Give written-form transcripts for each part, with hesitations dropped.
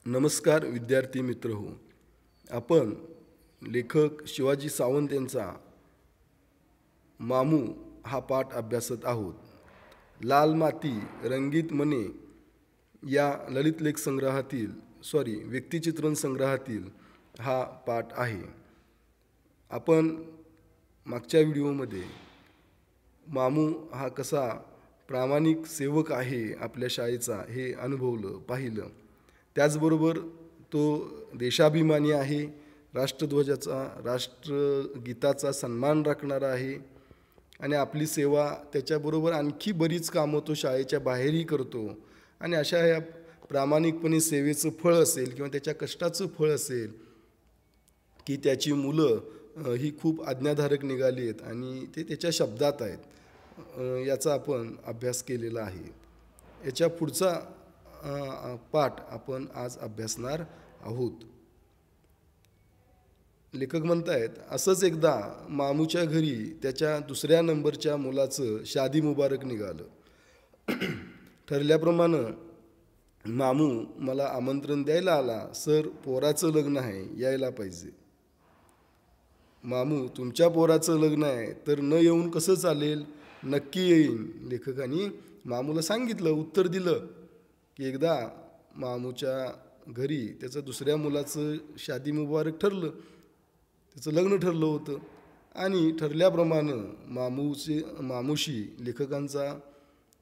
नमस्कार विद्यार्थी मित्र हो. आपण लेखक शिवाजी सावंत यांचा मामू हा पाठ अभ्यासत आहोत. लाल माती रंगीत मने या ललित लेख संग्रहातील व्यक्तिचित्रण संग्रहातील हा पाठ आहे. आपण मागच्या व्हिडिओमध्ये मामू हा कसा प्रामाणिक सेवक आहे आपल्या शाळेचा हे पाहिलं. त्याचबरोबर तो देशाभिमानी आहे, राष्ट्रध्वजाचा राष्ट्रगीताचा सन्मान राखणारा आहे आणि आपली सेवा त्याच्याबरोबर आणखी बरीच कामं तो शाळेच्या बाहेरही करतो. आणि अशा या प्रामाणिकपणे सेवेचं फळ असेल किंवा त्याच्या कष्टाचं फळ असेल की त्याची मुलं ही खूप आज्ञाधारक निघाली आहेत आणि ते त्याच्या शब्दात आहेत. याचा आपण अभ्यास केलेला आहे. याच्या पुढचा पाठ आपण आज अभ्यासणार आहोत. लेखक म्हणतायत, असंच एकदा मामूच्या घरी त्याच्या दुसऱ्या नंबरच्या मुलाचं शादी मुबारक निघालं. ठरल्याप्रमाणे मामू मला आमंत्रण द्यायला आला. सर, पोराचं लग्न आहे, यायला पाहिजे. मामू, तुमच्या पोराचं लग्न आहे तर न येऊन कसं चालेल? नक्की येईन. लेखकाने मामूला सांगितलं, उत्तर दिलं की एकदा मामूच्या घरी त्याचं दुसऱ्या मुलाचं शादी मुबारक ठरलं, त्याचं लग्न ठरलं होतं आणि ठरल्याप्रमाणे मामूशी लेखकांचा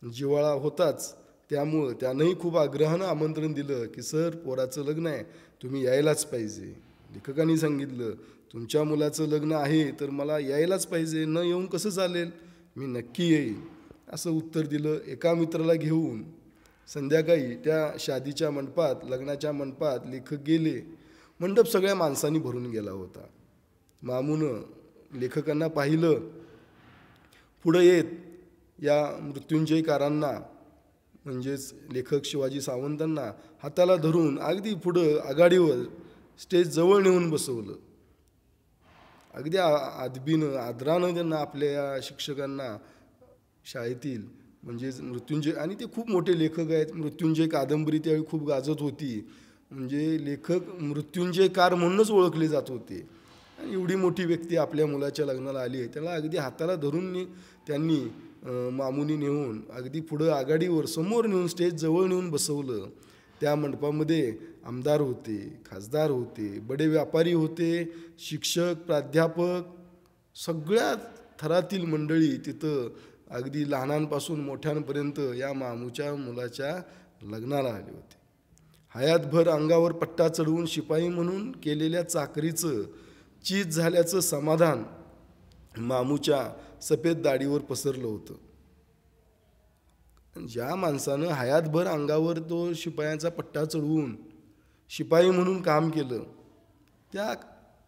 जिव्हाळा होताच. त्यामुळं त्यानंही खूप आग्रहानं आमंत्रण दिलं की सर, पोराचं लग्न आहे, तुम्ही यायलाच पाहिजे. लेखकांनी सांगितलं, तुमच्या मुलाचं लग्न आहे तर मला यायलाच पाहिजे, न येऊन कसं चालेल? मी नक्की येईन असं उत्तर दिलं. एका मित्राला घेऊन संध्याकाळी त्या शादीच्या मंडपात, लग्नाच्या मंडपात लेखक गेले. मंडप सगळ्या माणसांनी भरून गेला होता. मामूनं लेखकांना पाहिलं. पुढं येत या मृत्युंजयकारांना म्हणजेच लेखक शिवाजी सावंतांना हाताला धरून अगदी पुढं आघाडीवर स्टेज जवळ नेऊन बसवलं. अगदी आदरानं त्यांना आपल्या या शिक्षकांना शाळेतील म्हणजेच मृत्युंजय, आणि ते खूप मोठे लेखक आहेत. मृत्युंजय कादंबरी त्यावेळी खूप गाजत होती. म्हणजे लेखक मृत्युंजयकार म्हणूनच ओळखले जात होते. आणि एवढी मोठी व्यक्ती आपल्या मुलाच्या लग्नाला आली आहे, त्याला अगदी हाताला धरून त्यांनी मामूनी नेऊन अगदी पुढं आघाडीवर समोर नेऊन स्टेज जवळ नेऊन बसवलं. त्या मंडपामध्ये आमदार होते, खासदार होते, बडे व्यापारी होते, शिक्षक, प्राध्यापक, सगळ्या थरातील मंडळी तिथं अगदी लहानांपासून मोठ्यांपर्यंत या मामूच्या मुलाच्या लग्नाला आले होते. हयातभर अंगावर पट्टा चढवून शिपाई म्हणून केलेल्या चाकरीचं चीज झाल्याचं समाधान मामूच्या सफेद दाढीवर पसरलं होतं. ज्या माणसानं हयातभर अंगावर तो शिपायांचा पट्टा चढवून शिपाई म्हणून काम केलं, त्या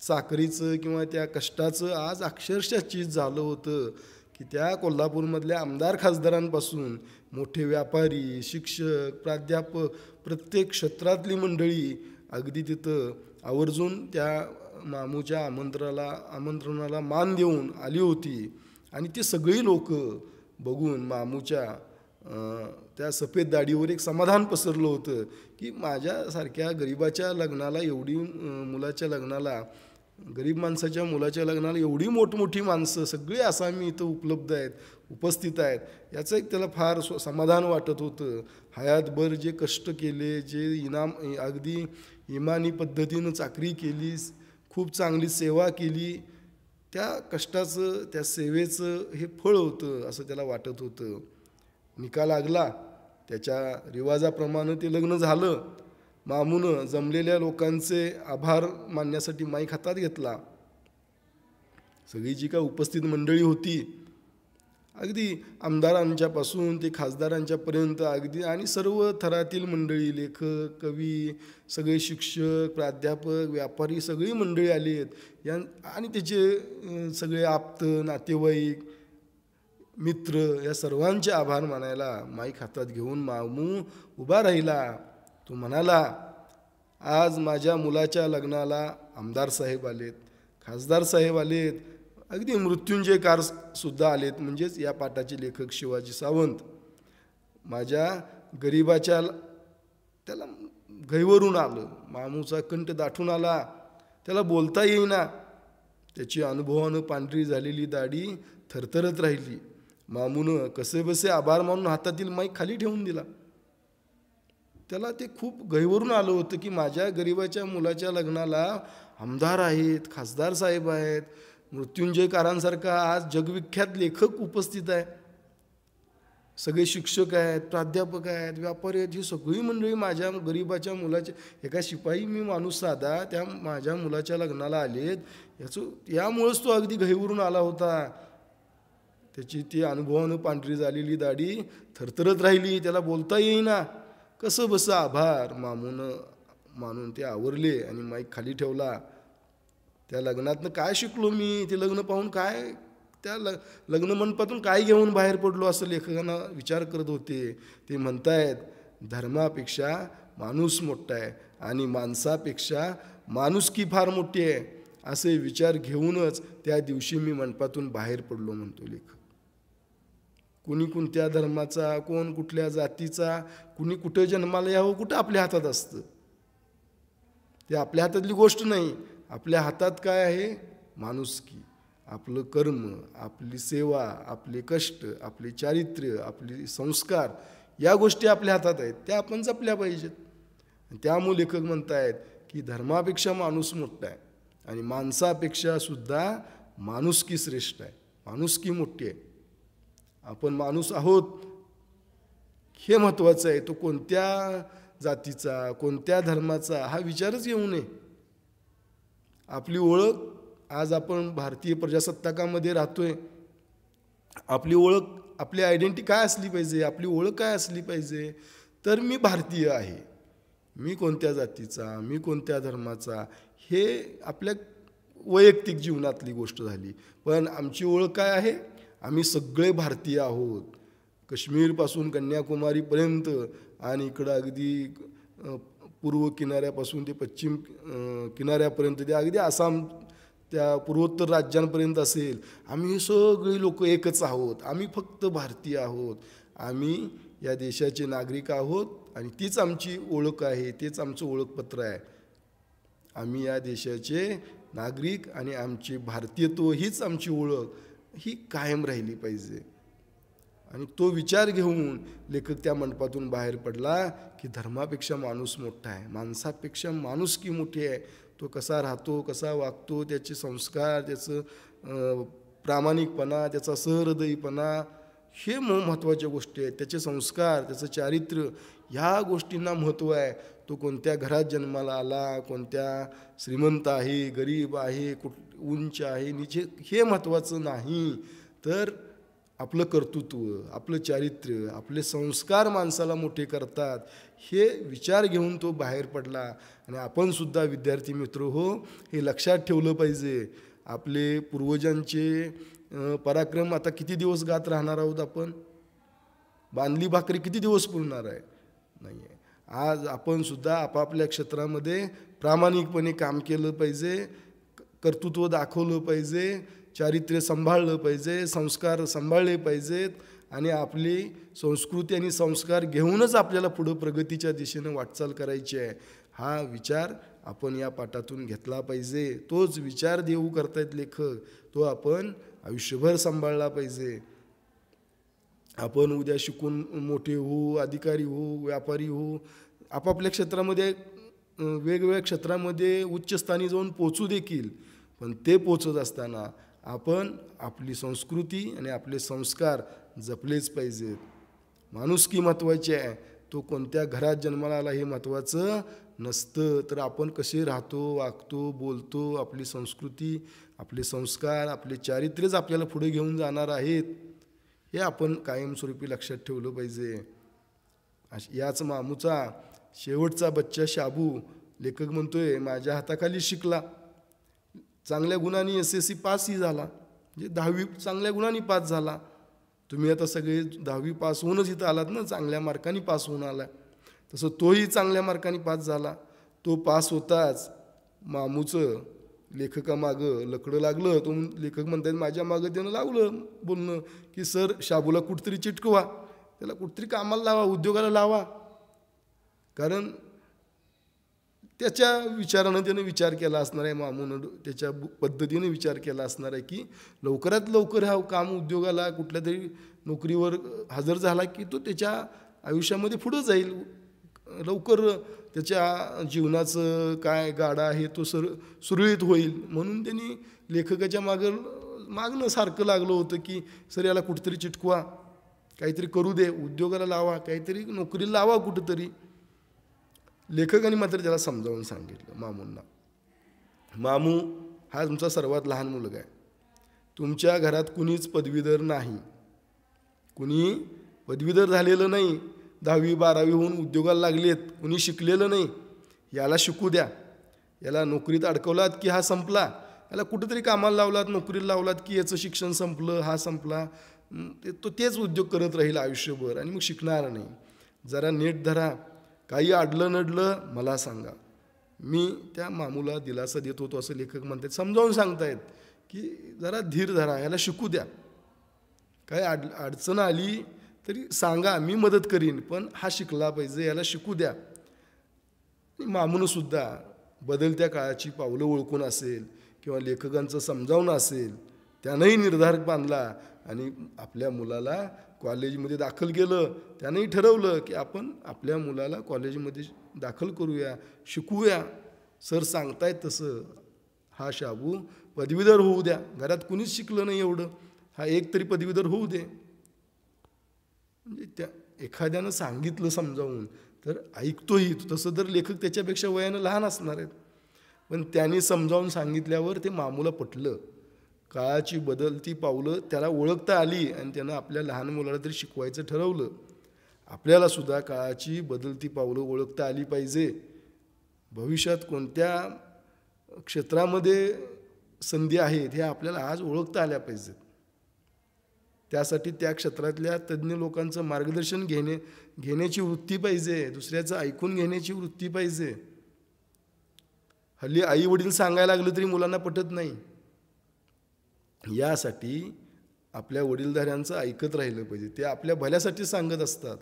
चाकरीचं किंवा त्या कष्टाचं आज अक्षरशः चीज झालं होतं की त्या कोल्हापूरमधल्या आमदार खासदारांपासून मोठे व्यापारी, शिक्षक, प्राध्यापक, प्रत्येक क्षेत्रातली मंडळी अगदी तिथं आवर्जून त्या मामूच्या आमंत्रणाला मान देऊन आली होती. आणि ती सगळी लोक बघून मामूच्या त्या सफेद दाढीवर एक समाधान पसरलं होतं की माझ्यासारख्या गरीबाच्या लग्नाला, गरीब माणसाच्या मुलाच्या लग्नाला एवढी मोठमोठी माणसं सगळी आसामी इथं उपलब्ध आहेत, उपस्थित आहेत, याचं एक त्याला फार समाधान वाटत होतं. हयातभर जे कष्ट केले, जे अगदी इमानी पद्धतीनं चाकरी केली, खूप चांगली सेवा केली, त्या कष्टाचं, त्या सेवेचं हे फळ होतं असं त्याला वाटत होतं. निकाल लागला, त्याच्या रिवाजाप्रमाणे ते लग्न झालं. मामूनं जमलेल्या लोकांचे आभार मानण्यासाठी माईक हातात घेतला. सगळी जी काय उपस्थित मंडळी होती, अगदी आमदारांच्यापासून ते खासदारांच्यापर्यंत अगदी, आणि सर्व थरातील मंडळी, लेखक, कवी, सगळे शिक्षक, प्राध्यापक, व्यापारी, सगळी मंडळी आली आहेत. आणि त्याचे सगळे आप्त, नातेवाईक, मित्र, या सर्वांचे आभार मानायला माईक हातात घेऊन मामू उभा राहिला. तो म्हणाला, आज माझ्या मुलाच्या लग्नाला आमदार साहेब आलेत, खासदार साहेब आलेत, अगदी मृत्युंजयकार सुद्धा आलेत. म्हणजेच या पाठाचे लेखक शिवाजी सावंत. माझ्या गरीबाच्या, त्याला गैवरून आलं, मामूचा कंठ दाटून आला, त्याला बोलता येईना. त्याची अनुभवानं पांढरी झालेली दाढी थरथरत राहिली. मामूनं कसेबसे आभार मानून हातातील माईक खाली ठेवून दिला. त्याला ते खूप गैवरून आलं होतं की माझ्या गरिबाच्या मुलाच्या लग्नाला आमदार आहेत, खासदार साहेब आहेत, मृत्युंजयकारांसारखा आज जगविख्यात लेखक उपस्थित आहे, सगळे शिक्षक आहेत, प्राध्यापक आहेत, व्यापारी आहेत, ही सगळी मंडळी माझ्या गरिबाच्या मुलाच्या, एका शिपाई मी माणूस साधा त्या माझ्या मुलाच्या लग्नाला आलेत, यामुळंच तो अगदी गैवरून आला होता. त्याची ती अनुभवानं पांढरी झालेली दाढी थरथरत राहिली, त्याला बोलता येईना. कसं बसं आभार मानून ते आवरले आणि माईक खाली ठेवला. त्या लग्नातनं काय शिकलो मी, ते लग्न पाहून काय, त्या लग्न मंडपातून काय घेऊन बाहेर पडलो, असं लेखकांना विचार करत होते. ते म्हणतायत धर्मापेक्षा माणूस मोठा आहे आणि माणसापेक्षा माणुसकी फार मोठी आहे, असे विचार घेऊनच त्या दिवशी मी मंडपातून बाहेर पडलो, म्हणतो लेखक. कुणी कोणत्या धर्माचा, कोण कुठल्या जातीचा, कुणी कुठं जन्माला यावं, कुठं आपल्या हातात असतं. ते आपल्या हातातली गोष्ट नाही. आपल्या हातात काय आहे? माणुसकी, आपलं कर्म, आपली सेवा, आपले कष्ट, आपले चारित्र्य, आपले संस्कार, या गोष्टी आपल्या हातात आहेत, त्या आपण जपल्या पाहिजेत. त्यामुळे लेखक म्हणतायत की धर्मापेक्षा माणूस मोठा आहे आणि माणसापेक्षा सुद्धा माणुसकी श्रेष्ठ आहे, माणुसकी मोठी आहे. आपण माणूस आहोत हे महत्त्वाचं आहे. तो कोणत्या जातीचा, कोणत्या धर्माचा हा विचारच येऊ नये. आपली ओळख, आज आपण भारतीय प्रजासत्ताकामध्ये राहतोय, आपली ओळख, आपली आयडेंटिटी काय असली पाहिजे, आपली ओळख काय असली पाहिजे, तर मी भारतीय आहे, मी कोणत्या जातीचा, मी कोणत्या धर्माचा, हे आपल्या वैयक्तिक जीवनातली गोष्ट झाली. पण आमची ओळख काय आहे? आम्ही सगळे भारतीय आहोत. काश्मीरपासून कन्याकुमारीपर्यंत आणि इकडं अगदी पूर्व किनाऱ्यापासून ते पश्चिम किनाऱ्यापर्यंत, ते अगदी आसाम त्या पूर्वोत्तर राज्यांपर्यंत असेल, आम्ही सगळे लोक एकच आहोत. आम्ही फक्त भारतीय आहोत. आम्ही या देशाचे नागरिक आहोत आणि तीच आमची ओळख आहे, तेच आमचं ओळखपत्र आहे. आम्ही या देशाचे नागरिक आणि आमचे भारतीयत्व हीच आमची ओळख, ही कायम राहिली पाहिजे. आणि तो विचार घेऊन लेखक त्या मंडपातून बाहेर पडला की धर्मापेक्षा माणूस मोठा आहे, माणसापेक्षा माणुसकी मोठी आहे. तो कसा राहतो, कसा वागतो, त्याचे संस्कार, त्याचं प्रामाणिकपणा, त्याचा सहृदयीपणा, हे महत्त्वाच्या गोष्टी आहेत. त्याचे संस्कार, त्याचं चारित्र्य, ह्या गोष्टींना महत्त्व आहे. तो कोणत्या घरात जन्माला आला, कोणत्या श्रीमंत आहे, गरीब आहे, उंच आहे, नीचे, हे महत्त्वाचं नाही. तर आपलं कर्तृत्व, आपलं चारित्र्य, आपले संस्कार माणसाला मोठे करतात, हे विचार घेऊन तो बाहेर पडला. आणि आपण सुद्धा विद्यार्थी मित्र हो, हे लक्षात ठेवलं पाहिजे. आपले पूर्वजांचे पराक्रम आता किती दिवस गात राहणार आहोत आपण? बांधली भाकरी किती दिवस पुरणार आहे? नाही आहे. आज आपण सुद्धा आपापल्या क्षेत्रामध्ये प्रामाणिकपणे काम केलं पाहिजे, कर्तृत्व दाखवलं पाहिजे, चारित्र्य सांभाळलं पाहिजे, संस्कार सांभाळले पाहिजेत आणि आपली संस्कृती आणि संस्कार घेऊनच आपल्याला पुढं प्रगतीच्या दिशेनं वाटचाल करायची आहे. हा विचार आपण या पाठातून घेतला पाहिजे. तोच विचार देऊ करतायत लेखक, तो आपण आयुष्यभर सांभाळला पाहिजे. आपण उद्या शिकून मोठे होऊ, अधिकारी होऊ, व्यापारी होऊ, आपापल्या क्षेत्रामध्ये वेगवेगळ्या क्षेत्रामध्ये उच्चस्थानी जाऊन पोचू देखील, पण ते पोचत असताना आपण आपली संस्कृती आणि आपले संस्कार जपलेच पाहिजेत. माणुसकी महत्त्वाची आहे. तो कोणत्या घरात जन्माला आला हे महत्त्वाचं नसतं, तर आपण कसे राहतो, वागतो, बोलतो, आपली संस्कृती, आपले संस्कार, आपले चारित्र्यच आपल्याला पुढे घेऊन जाणार आहेत, हे आपण कायमस्वरूपी लक्षात ठेवलं पाहिजे. याच मामूचा शेवटचा बच्चा शाबू, लेखक म्हणतोय, माझ्या हाताखाली शिकला, चांगल्या गुणांनी SSC पासही झाला, म्हणजे 10वी चांगल्या गुणांनी पास झाला. तुम्ही आता सगळे 10वी पास होऊनच इथं आलात ना, चांगल्या मार्कांनी पास होऊन आला. तसं तोही चांगल्या मार्कांनी पास झाला. तो पास होताच मामूचं लेखकामागं लकडं लागलं. तो लेखक म्हणतात, माझ्या मागं त्यानं लावलं बोलणं की सर शाबूला कुठतरी चिटकवा, त्याला कुठतरी कामाला लावा, उद्योगाला लावा, कारण त्याच्या विचारानं त्यानं विचार केला असणार आहे, मामूनं त्याच्या पद्धतीने विचार केला असणार आहे की लवकरात लवकर हा काम उद्योगाला कुठल्या तरी नोकरीवर हजर झाला की तो त्याच्या आयुष्यामध्ये पुढं जाईल, लवकर त्याच्या जीवनाचं काय गाडा आहे तो सुरळीत होईल. म्हणून त्यांनी लेखकाच्या मागणं सारखं लागलं होतं की सर याला कुठेतरी चिटकवा, काहीतरी करू दे, उद्योगाला लावा, काहीतरी नोकरीला लावा कुठंतरी. लेखकाने मात्र त्याला समजावून सांगितलं मामूंना, मामू हा तुमचा सर्वात लहान मुलगा आहे, तुमच्या घरात कुणीच पदवीधर नाही, कुणी पदवीधर झालेलं नाही, 10वी 12वी होऊन उद्योगाला लागलेत, कुणी शिकलेलं नाही, याला शिकू द्या. याला नोकरीत अडकवलात की हा संपला, याला कुठंतरी कामाला लावलात, नोकरीला लावलात की याचं शिक्षण संपलं, हा संपला, तो तेच उद्योग करत राहील आयुष्यभर आणि मग शिकणार नाही. जरा नीट धरा, काही अडलं नडलं मला सांगा. मी त्या मामूला दिलासा देत होतो असं लेखक म्हणतात, समजावून सांगतायत की जरा धीर धरा, याला शिकू द्या, काय अडचण आली तरी सांगा, मी मदत करीन, पण हा शिकला पाहिजे, याला शिकू द्या. मामूनंसुद्धा बदलत्या काळाची पावलं ओळखून असेल किंवा लेखकांचं समजावणं असेल, त्यानंही निर्धार बांधला आणि आपल्या मुलाला कॉलेजमध्ये दाखल केलं. त्यानंही ठरवलं की आपण आपल्या मुलाला कॉलेजमध्ये दाखल करूया, शिकवूया, सर सांगतायत तसं. हा शाबू पदवीधर होऊ द्या, घरात कुणीच शिकलं नाही एवढं, हा एक तरी पदवीधर होऊ दे. म्हणजे त्या एखाद्यानं सांगितलं समजावून तर ऐकतोही. तसं तर लेखक त्याच्यापेक्षा वयानं लहान असणार आहेत, पण त्यांनी समजावून सांगितल्यावर ते मामूला पटलं. काळाची बदलती पावलं त्याला ओळखता आली आणि त्यानं आपल्या लहान मुलाला तरी शिकवायचं ठरवलं. आपल्यालासुद्धा काळाची बदलती पावलं ओळखता आली पाहिजे. भविष्यात कोणत्या क्षेत्रामध्ये संधी आहेत हे आपल्याला आज ओळखता आल्या पाहिजेत. त्यासाठी त्या क्षेत्रातल्या तज्ज्ञ लोकांचं मार्गदर्शन घेण्याची वृत्ती पाहिजे, दुसऱ्याचं ऐकून घेण्याची वृत्ती पाहिजे. हल्ली आई वडील सांगायला लागलं तरी मुलांना पटत नाही. यासाठी आपल्या वडीलधाऱ्यांचं ऐकत राहिलं पाहिजे. ते आपल्या भल्यासाठी सांगत असतात,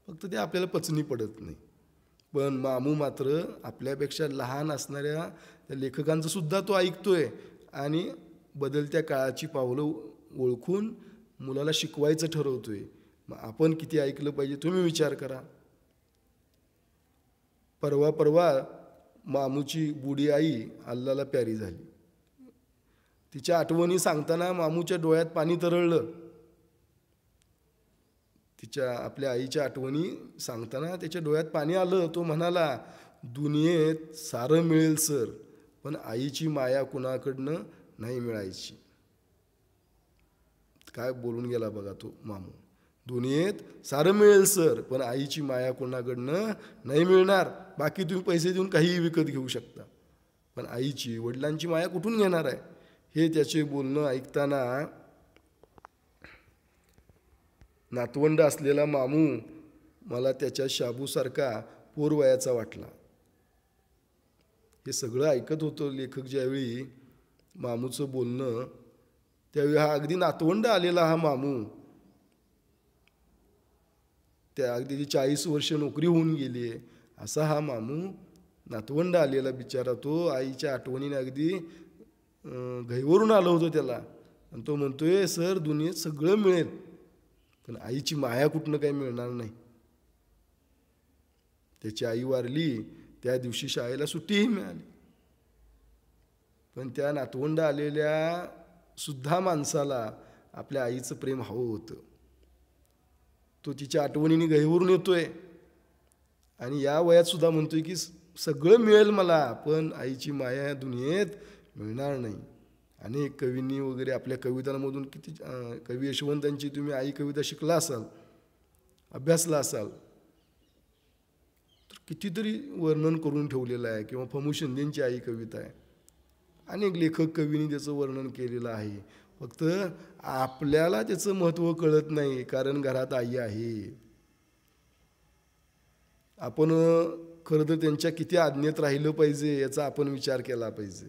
फक्त ते आपल्याला पचनी पडत नाही. पण मामू मात्र आपल्यापेक्षा लहान असणाऱ्या त्या लेखकांचं सुद्धा तो ऐकतोय आणि बदलत्या काळाची पावलं ओळखून मुलाला शिकवायचं ठरवतोय. मग आपण किती ऐकलं पाहिजे तुम्ही विचार करा. परवा मामूची बुडी आई अल्लाला प्यारी झाली. तिच्या आठवणी सांगताना मामूच्या डोळ्यात पाणी तरळलं. आपल्या आईच्या आठवणी सांगताना त्याच्या डोळ्यात पाणी आलं. तो म्हणाला, दुनियेत सारं मिळेल सर, पण आईची माया कुणाकडनं नाही मिळायची. काय बोलून गेला बघा तो मामू. दुनियेत सारं मिळेल सर, पण आईची माया कोणाकडनं नाही मिळणार. बाकी तुम्ही पैसे देऊन काहीही विकत घेऊ शकता, पण आईची वडिलांची माया कुठून घेणार आहे. हे त्याचे बोलणं ऐकताना नातवंड असलेला मामू मला त्याच्या शाबूसारखा पोरवयाचा वाटला. हे सगळं ऐकत होतं लेखक ज्यावेळी मामूचं बोलणं, त्यावेळी हा अगदी नातवंड आलेला हा मामू, त्या अगदी 40 वर्ष नोकरी होऊन गेली असा हा मामू नातवंड आलेला बिचारा, तो आईच्या आठवणीने अगदी घाईवरून आलं होतं त्याला. आणि तो म्हणतोय, सर दुनियेत सगळं मिळेल, पण आईची माया कुठनं काही मिळणार नाही. त्याची आई वारली त्या दिवशी शाळेला सुट्टीही मिळाली, पण त्या नातवंड आलेल्या सुद्धा माणसाला आपल्या आईचं प्रेम हवं होतं. तो तिच्या आठवणीने गहिवरून येतोय आणि या वयात सुद्धा म्हणतोय की सगळं मिळेल मला, पण आईची माया दुनियेत मिळणार नाही. अनेक कवींनी वगैरे आपल्या कवितांमधून किती कवी यशवंतांची तुम्ही आई कविता शिकला असाल, अभ्यासला असाल, तर कितीतरी वर्णन करून ठेवलेलं आहे. किंवा फमू शिंदेंची आई कविता आहे, अनेक लेखक कवींनी त्याचं वर्णन केलेलं आहे. फक्त आपल्याला त्याचं महत्त्व कळत नाही, कारण घरात आई आहे. आपण खरं तर त्यांच्या किती आज्ञेत राहिलं पाहिजे याचा आपण विचार केला पाहिजे.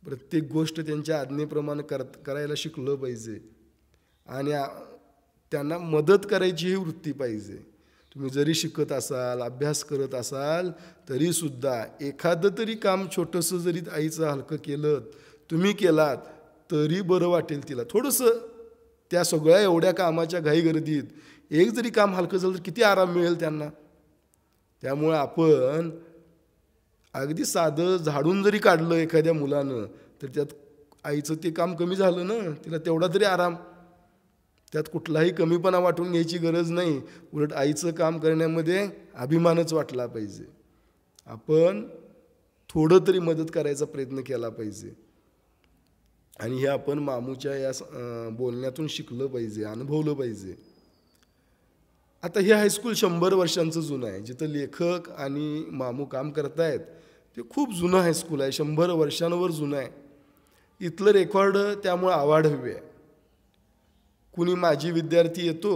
प्रत्येक गोष्ट त्यांच्या आज्ञेप्रमाणे करायला शिकलं पाहिजे आणि त्यांना मदत करायची ही वृत्ती पाहिजे. तुम्ही जरी शिकत असाल, अभ्यास करत असाल, तरीसुद्धा एखादं तरी काम छोटंसं जरी आईचं हलकं केलं, तुम्ही केलात, तरी बरं वाटेल तिला. थोडंसं त्या सगळ्या एवढ्या कामाच्या घाईगर्दीत एक जरी काम हलकं झालं तर किती आराम मिळेल त्यांना. त्यामुळे आपण अगदी साधं झाडून जरी काढलं एखाद्या मुलानं, तर त्यात आईचं ते काम कमी झालं ना, तिला तेवढा तरी आराम. त्यात कुठलाही कमीपणा वाटून घ्यायची गरज नाही. उलट आईचं काम करण्यामध्ये अभिमानच वाटला पाहिजे. आपण थोडं तरी मदत करायचा प्रयत्न केला पाहिजे. आणि हे आपण मामूच्या या बोलण्यातून शिकलं पाहिजे, अनुभवलं पाहिजे. आता हे हायस्कूल 100 वर्षांचं जुनं आहे. जिथं लेखक आणि मामू काम करतायत ते खूप जुनं हायस्कूल आहे, 100 वर्षांवर जुनं आहे. इथलं रेकॉर्ड त्यामुळं आवाढव्य आहे. कुणी माजी विद्यार्थी येतो,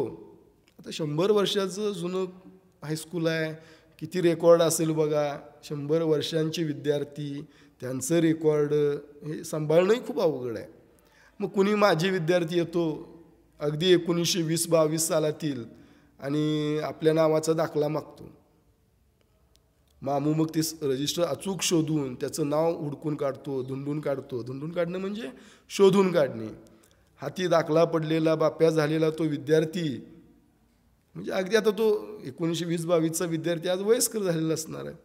आता 100 वर्षाचं जुनं हायस्कूल आहे, किती रेकॉर्ड असेल बघा. 100 वर्षांचे विद्यार्थी, त्यांचं रेकॉर्ड हे सांभाळणंही खूप अवघड आहे. मग कुणी माजी विद्यार्थी येतो अगदी 1920-22 सालातील आणि आपल्या नावाचा दाखला मागतो. मामू मग ते रजिस्टर अचूक शोधून त्याचं नाव हुडकून काढतो, धुंडून काढतो. धुंडून काढणं म्हणजे शोधून काढणे. हाती दाखला पडलेला, बाप्या झालेला तो विद्यार्थी, म्हणजे अगदी आता तो 1920-22चा विद्यार्थी आज वयस्कर झालेला असणार आहे.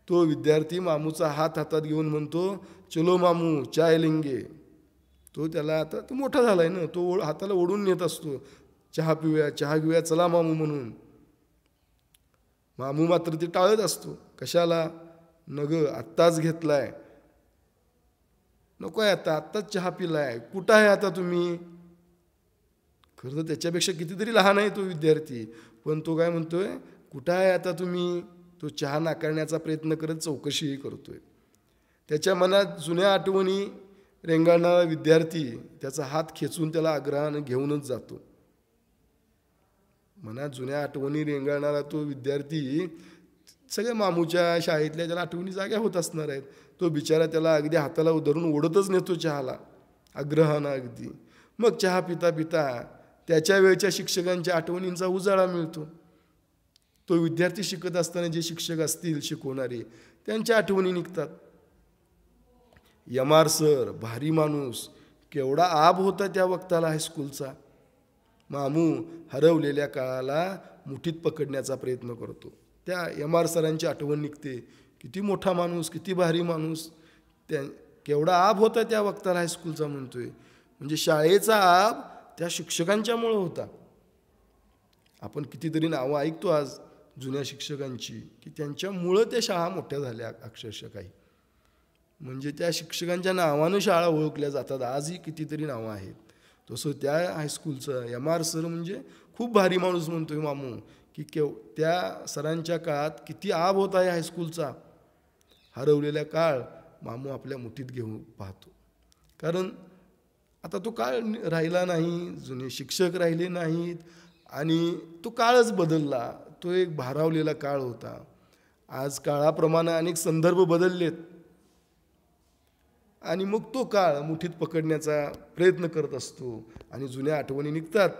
तो विद्यार्थी मामूचा हात हातात घेऊन म्हणतो, चलो मामू चाय लेंगे. तो त्याला आता तो मोठा झाला आहे ना, तो हाताला ओढून नेत असतो, चहा पिऊया, चहा घेऊया, चला मामू म्हणून. मामू मात्र ते टाळत असतो. कशाला? नग आत्ताच घेतलाय, नको आहे आता, आत्ताच चहा पिलाय, कुठं आहे आता तुम्ही? खरं तर त्याच्यापेक्षा कितीतरी लहान आहे तो विद्यार्थी, पण तो काय म्हणतोय, कुठं आहे आता तुम्ही? तो चहा नाकारण्याचा प्रयत्न करत चौकशीही करतोय. त्याच्या मनात जुन्या आठवणी रेंगाळणारा विद्यार्थी त्याचा हात खेचून त्याला आग्रहानं घेऊनच जातो. मनात जुन्या आठवणी रेंगाळणारा तो विद्यार्थी सगळ्या मामूच्या शाळेतल्या त्याला आठवणी जाग्या होत असणार आहेत. तो बिचारा त्याला अगदी हाताला धरून ओढतच नेतो चहाला, आग्रहानं अगदी. मग चहा पिता पिता त्याच्या वेळच्या शिक्षकांच्या आठवणींचा उजाळा मिळतो. तो विद्यार्थी शिकत असताना जे शिक्षक असतील शिकवणारे, त्यांच्या आठवणी निघतात. यमार सर, भारी माणूस, केवढा आब होता त्या वक्ताला हायस्कूलचा. मामू हरवलेल्या काळाला मुठीत पकडण्याचा प्रयत्न करतो. त्या यमार सरांची आठवण निघते. किती मोठा माणूस, किती भारी माणूस, त्या केवढा आब होता त्या वक्ताला हायस्कूलचा म्हणतोय. म्हणजे शाळेचा आब त्या शिक्षकांच्यामुळं होता. आपण कितीतरी नावं ऐकतो आज जुन्या शिक्षकांची, की त्यांच्यामुळं त्या शाळा मोठ्या झाल्या अक्षरशः काही. म्हणजे त्या शिक्षकांच्या नावानं शाळा ओळखल्या जातात. आजही कितीतरी नावं आहेत. तसं त्या हायस्कूलचं यमार सर म्हणजे खूप भारी माणूस म्हणतोय मामू, की त्या सरांच्या काळात किती आब होता या हायस्कूलचा. हरवलेला काळ मामू आपल्या मुठीत घेऊन पाहतो. कारण आता तो काळ राहिला नाही, जुने शिक्षक राहिले नाहीत आणि तो काळच बदलला. तो एक भारावलेला काळ होता. आज काळाप्रमाणे अनेक संदर्भ बदललेत आणि मग तो काळ मुठीत पकडण्याचा प्रयत्न करत असतो आणि जुन्या आठवणी निघतात.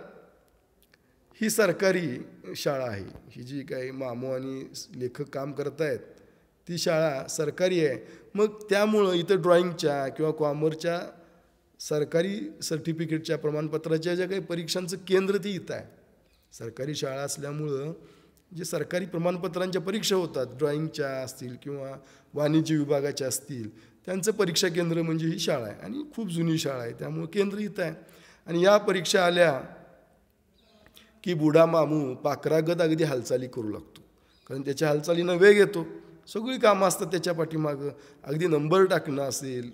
ही सरकारी शाळा आहे. ही जी काही मामू आणि लेखक काम करत आहेत ती शाळा सरकारी आहे. मग त्यामुळं इथं ड्रॉइंगच्या किंवा कॉमर्सच्या सरकारी सर्टिफिकेटच्या प्रमाणपत्राच्या ज्या काही परीक्षांचं केंद्र ती इथं आहे. सरकारी शाळा असल्यामुळं जे सरकारी प्रमाणपत्रांच्या परीक्षा होतात, ड्रॉइंगच्या असतील किंवा वाणिज्य विभागाच्या असतील, त्यांचं परीक्षा केंद्र म्हणजे ही शाळा आहे. आणि खूप जुनी शाळा आहे, त्यामुळं केंद्र इथं आहे. आणि या परीक्षा आल्या की बुडा मामू पाखरागत अगदी हालचाली करू लागतो. कारण त्याच्या हालचालीनं वेग येतो. सगळी कामं असतात त्याच्या पाठीमागं. अगदी नंबर टाकणं असेल,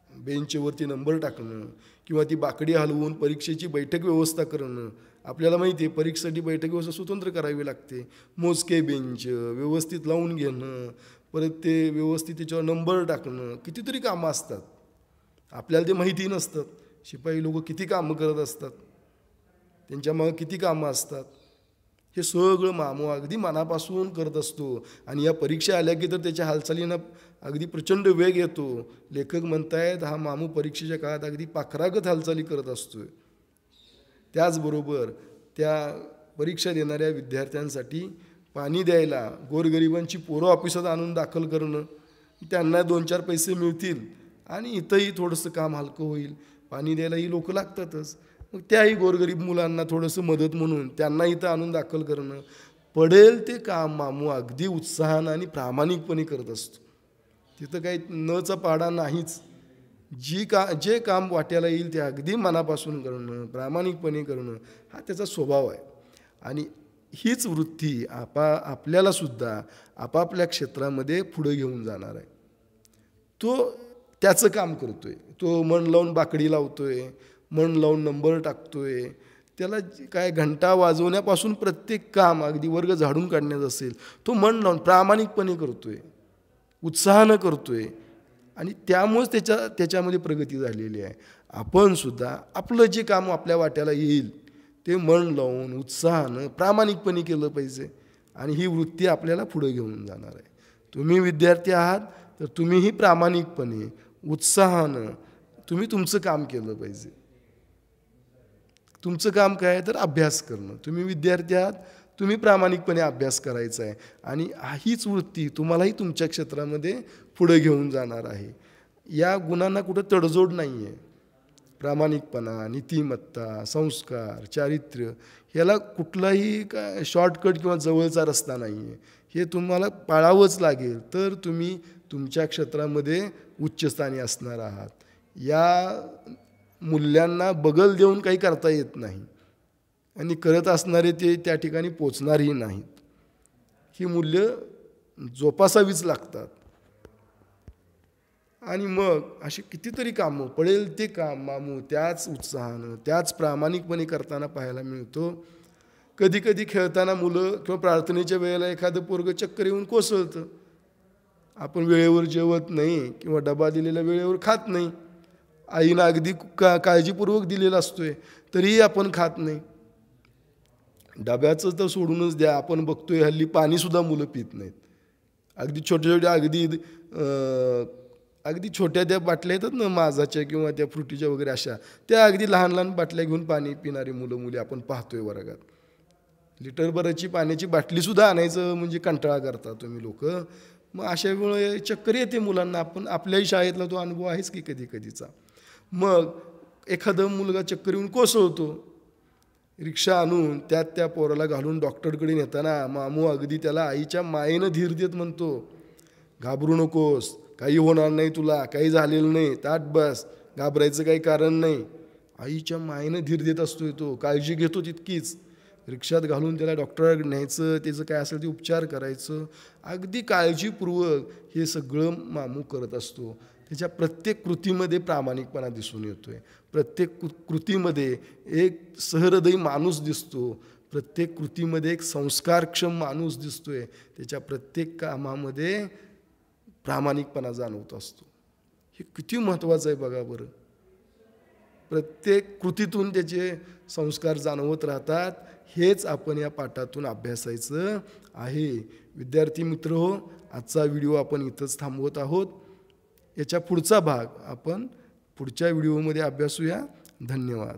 बेंचवरती नंबर टाकणं किंवा ती बाकडी हलवून परीक्षेची बैठक व्यवस्था करणं. आपल्याला माहिती आहे परीक्षेसाठी बैठक व्यवस्था स्वतंत्र करावी लागते. मोजके बेंच व्यवस्थित लावून घेणं, परत ते व्यवस्थित त्याच्यावर नंबर टाकणं, कितीतरी कामं असतात. आपल्याला ते माहिती नसतात. शिपाई लोक किती कामं करत असतात, त्यांच्यामागं किती कामं असतात. हे सगळं मामू अगदी मनापासून करत असतो. आणि या परीक्षा आल्या की तर त्याच्या हालचालीनं अगदी प्रचंड वेग येतो. लेखक म्हणतायत हा मामू परीक्षेच्या काळात अगदी पाखरागत हालचाली करत असतोय. त्याचबरोबर त्या परीक्षा देणाऱ्या विद्यार्थ्यांसाठी पाणी द्यायला गोरगरिबांची पोरं ऑफिसात आणून दाखल करणं, त्यांना 2-4 पैसे मिळतील आणि इथंही थोडंसं काम हलकं होईल. पाणी द्यायलाही लोक लागतातच, मग त्याही गोरगरीब मुलांना थोडंसं मदत म्हणून त्यांना इथं आणून दाखल करणं, पडेल ते काम मामू अगदी उत्साहानं आणि प्रामाणिकपणे करत असतो. तिथं काही नचा पाडा नाहीच. जे काम वाट्याला येईल ते अगदी मनापासून करणं, प्रामाणिकपणे करणं हा त्याचा स्वभाव आहे. आणि हीच वृत्ती आपल्यालासुद्धा आपापल्या क्षेत्रामध्ये पुढे घेऊन जाणार आहे. तो त्याचं काम करतोय, तो मन लावून बाकडी लावतोय, मन लावून नंबर टाकतोय, त्याला काय घंटा वाजवण्यापासून प्रत्येक काम अगदी वर्ग झाडून काढण्याचं असेल तो मन लावून प्रामाणिकपणे करतोय, उत्साहानं करतोय आणि त्यामुळेच त्याच्यामध्ये प्रगती झालेली आहे. आपण सुद्धा आपलं जे काम आपल्या वाट्याला येईल ते मन लावून उत्साहानं प्रामाणिकपणे केलं पाहिजे आणि ही वृत्ती आपल्याला पुढे घेऊन जाणार आहे. तुम्ही विद्यार्थी आहात तर तुम्हीही प्रामाणिकपणे उत्साहानं तुम्ही तुमचं काम केलं पाहिजे. तुमचं काम काय आहे तर अभ्यास करणं. तुम्ही विद्यार्थी आहात, तुम्ही प्रामाणिकपणे अभ्यास करायचा आहे आणि हीच वृत्ती तुम्हालाही तुमच्या क्षेत्रामध्ये पुढे घेऊन जाणार आहे. या गुणांना कुठं तडजोड नाही आहे. प्रामाणिकपणा, नीतिमत्ता, संस्कार, चारित्र्य ह्याला कुठलाही शॉर्टकट किंवा जवळचा रस्ता नाही आहे. हे तुम्हाला पाळावंच लागेल तर तुम्ही तुमच्या क्षेत्रामध्ये उच्चस्थानी असणार आहात. या मूल्यांना बगल देऊन काही करता येत नाही आणि करत असणारे ते त्या ठिकाणी पोचणारही नाहीत. ही मूल्य जोपासावीच लागतात. आणि मग अशी कितीतरी कामं पडेल ते काम मामू त्याच उत्साहानं त्याच प्रामाणिकपणे करताना पाहायला मिळतो. कधी कधी खेळताना मुलं किंवा प्रार्थनेच्या वेळेला एखादं पोरगं चक्कर येऊन कोसळतं. आपण वेळेवर जेवत नाही किंवा डबा दिलेला वेळेवर खात नाही. आईनं अगदी काळजीपूर्वक दिलेला असतोय तरीही आपण खात नाही. डब्याचं तर सोडूनच द्या, आपण बघतोय हल्ली पाणीसुद्धा मुलं पित नाहीत. अगदी छोट्या अगदी छोट्या त्या बाटल्या येतात ना माझाच्या किंवा त्या फ्रुटीच्या वगैरे अशा, त्या अगदी लहान लहान बाटल्या घेऊन पाणी पिणारी मुली आपण पाहतोय वर्गात. लिटरभराची पाण्याची बाटलीसुद्धा आणायचं म्हणजे कंटाळा करता तुम्ही लोक. मग अशा वेळेला चक्कर येते मुलांना. आपण आपल्याही शाळेतला तो अनुभव आहेच की कधी कधीचा. मग एखादा मुलगा चक्कर येऊन कोसळतो, रिक्षा आणून त्या पोराला घालून डॉक्टरकडे नेताना मामू अगदी त्याला आईच्या मायेनं धीर देत म्हणतो, घाबरू नकोस, काही होणार नाही तुला, काही झालेलं नाही, ताट बस, घाबरायचं काही कारण नाही. आईच्या मायेनं धीर देत असतोय तो, काळजी घेतो तितकीच. रिक्षात घालून त्याला डॉक्टरकडे न्यायचं, त्याचं काय असेल ते उपचार करायचं, अगदी काळजीपूर्वक हे सगळं मामू करत असतो. त्याच्या प्रत्येक कृतीमध्ये प्रामाणिकपणा दिसून येतोय. प्रत्येक कृतीमध्ये एक सहृदयी माणूस दिसतो. प्रत्येक कृतीमध्ये एक संस्कारक्षम माणूस दिसतोय. त्याच्या प्रत्येक कामामध्ये प्रामाणिकपणा जाणवत असतो. हे किती महत्त्वाचं आहे बघा बरं. प्रत्येक कृतीतून त्याचे संस्कार जाणवत राहतात. हेच आपण या पाठातून अभ्यासायचं आहे. विद्यार्थी मित्र हो, आजचा व्हिडिओ आपण इथंच थांबवत आहोत. याच्या पुढचा भाग आपण पुढच्या व्हिडिओमध्ये अभ्यासूया. धन्यवाद.